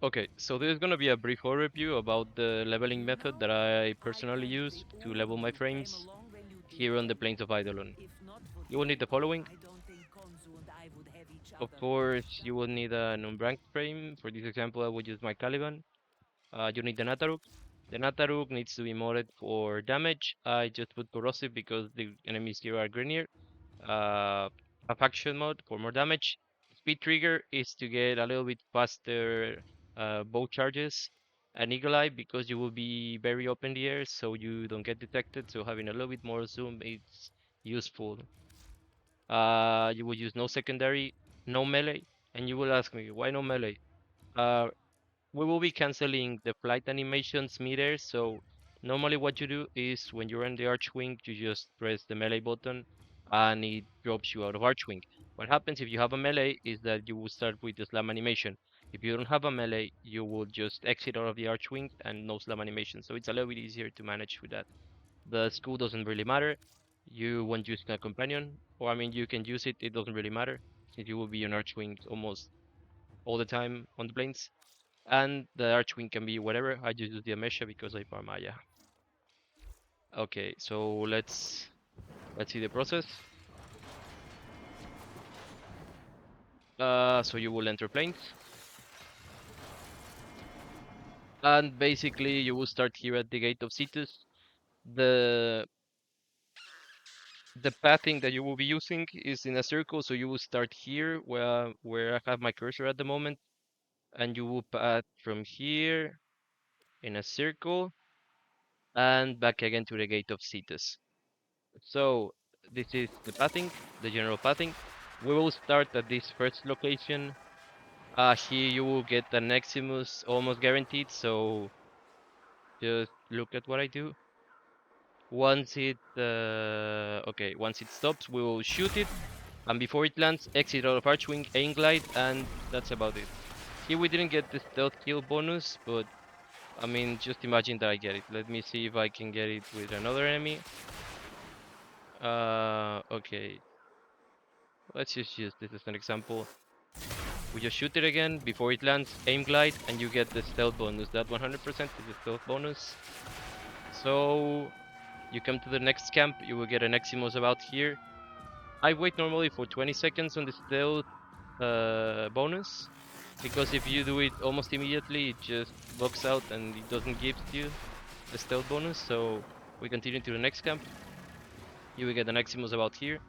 Okay, so this is going to be a brief overview about the leveling method that I personally use to level my frames here on the plains of Eidolon. You will need the following. Of course, you will need an unranked frame. For this example, I would use my Caliban. You need the Nataruk. The Nataruk needs to be modded for damage. I just put corrosive because the enemies here are greener. A faction mode for more damage. Speed trigger is to get a little bit faster bow charges. An eagle eye because you will be very up in the air so you don't get detected. So having a little bit more zoom is useful. You will use no secondary, no melee, and you will ask me why no melee. Uh, we will be canceling the flight animations midair. So normally what you do is when you're in the Archwing, you just press the melee button and it drops you out of Archwing. What happens if you have a melee is that you will start with the slam animation. If you don't have a melee, you will just exit out of the Archwing and no slam animation. So it's a little bit easier to manage with that. The school doesn't really matter. You won't use a companion, or I mean, you can use it. It doesn't really matter since you will be on Archwing almost all the time on the planes. And the Archwing can be whatever. I just use the Amesha because I farm Maya. Okay, so let's see the process. So you will enter planes, and basically you will start here at the gate of Cetus. The the pathing that you will be using is in a circle, so you will start here where I have my cursor at the moment, and you will path from here in a circle and back again to the gate of Cetus. So this is the pathing, the general pathing. We will start at this first location. Here you will get an Eximus almost guaranteed, so just look at what I do. Once it stops, we will shoot it, and before it lands, exit out of Archwing, aim glide, and that's about it. Here we didn't get the stealth kill bonus, but I mean, just imagine that I get it. Let me see if I can get it with another enemy. Okay. Let's just use this as an example. We just shoot it again before it lands, aim glide, and you get the stealth bonus. That 100% is the stealth bonus. So you come to the next camp, you will get an Eximos about here. I wait normally for 20 seconds on the stealth bonus, because if you do it almost immediately, it just logs out and it doesn't give you the stealth bonus. So we continue to the next camp. You will get an Eximos about here.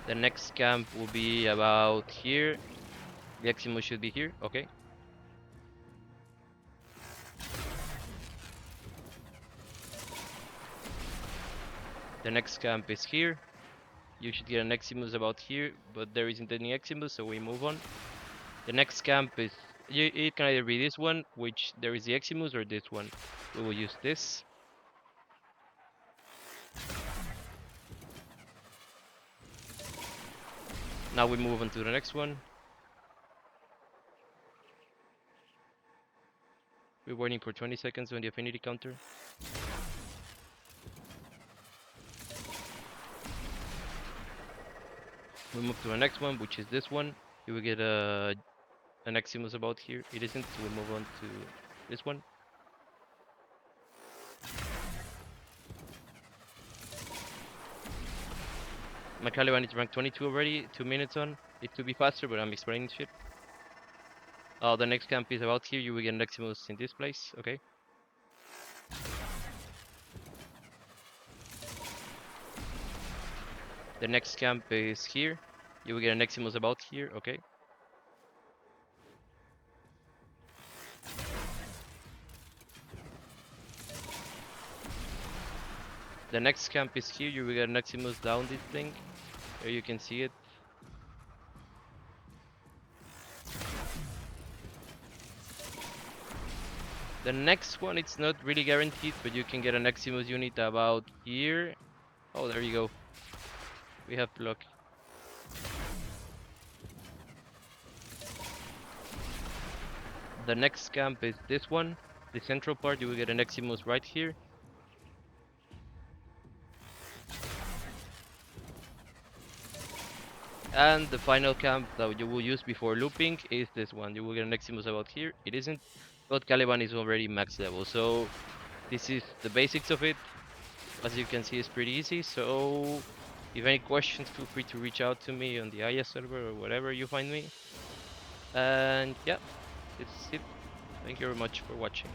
The next camp will be about here. The Eximus should be here, okay. The next camp is here. You should get an Eximus about here, but there isn't any Eximus, so we move on. The next camp is, it can either be this one, which there is the Eximus, or this one. We will use this. Now we move on to the next one. We're waiting for 20 seconds on the affinity counter. We move to the next one, which is this one. You will get an Eximus about here. It isn't, so we move on to this one. My Caliban is rank 22 already, 2 minutes on. It could be faster, but I'm explaining shit. The next camp is about here. You will get an Eximus in this place, okay? The next camp is here. You will get an Eximus about here, okay? The next camp is here. You will get an Eximus down this thing. There you can see it. The next one, it's not really guaranteed, but you can get an Eximus unit about here. Oh, there you go. We have luck. The next camp is this one. The central part, you will get an Eximus right here. And the final camp that you will use before looping is this one. You will get an Eximus about here. It isn't, but Caliban is already max level. So this is the basics of it. As you can see, it's pretty easy. So if any questions, feel free to reach out to me on the IS server or whatever you find me. And yeah, it's it. Thank you very much for watching.